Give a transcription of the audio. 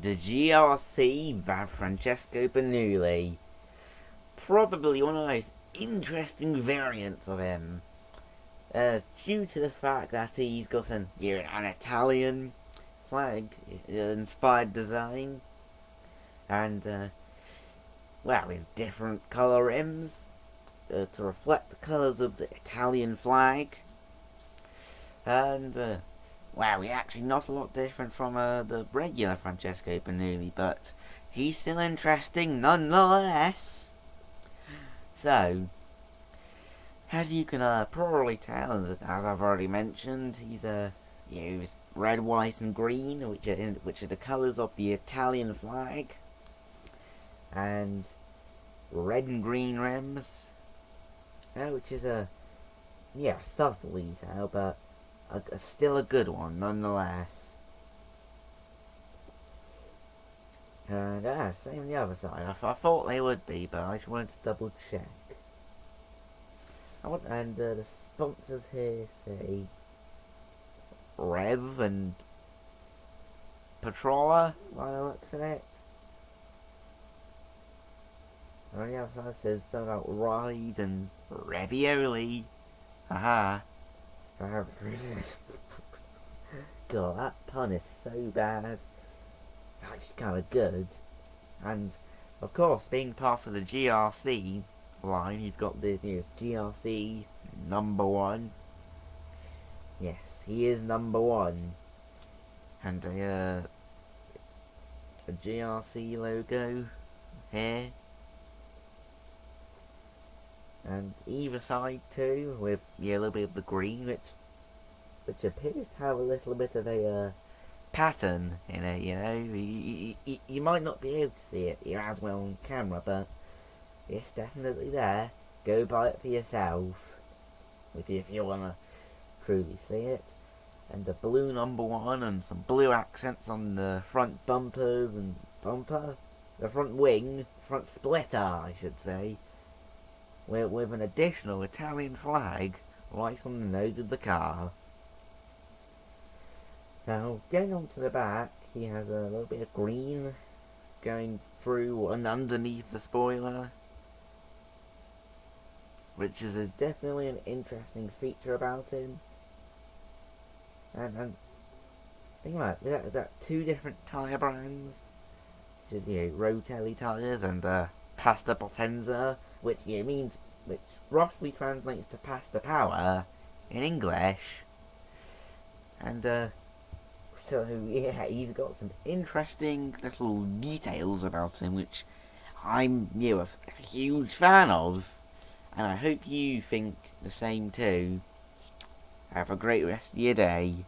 the GRC Francesco Bernouli. Probably one of the most interesting variants of him. Due to the fact that he's got an Italian flag inspired design, and his different colour rims to reflect the colours of the Italian flag, and he's actually not a lot different from the regular Francesco Bernouli, but he's still interesting nonetheless. So, as you can probably tell, as I've already mentioned, he's he's red, white, and green, which are the colours of the Italian flag, and red and green rims, which is a subtle detail, but still a good one nonetheless. And same on the other side. I thought they would be, but I just wanted to double check. The sponsors here say Rev and Patroller, by the looks of it. And on the other side says something about Ride and Ravioli. Haha. God, that pun is so bad. It's actually kind of good. And, of course, being part of the GRC line, you've got this, GRC #1. Yes, he is #1. And a GRC logo here. And either side too, with a little bit of the green, which appears to have a little bit of a pattern in it. You might not be able to see it here as well on camera, but it's definitely there. Go buy it for yourself, if you wanna truly see it. And the blue #1 and some blue accents on the front bumpers and the front wing, front splitter, I should say. With an additional Italian flag right on the nose of the car. Now, going on to the back, he has a little bit of green going through and underneath the spoiler, which is definitely an interesting feature about him. And think about it, is that two different tyre brands? Which is, Rotelli tyres and Pasta Potenza, which which roughly translates to pasta power in English. And so he's got some interesting little details about him, which I'm a huge fan of, and I hope you think the same too. Have a great rest of your day.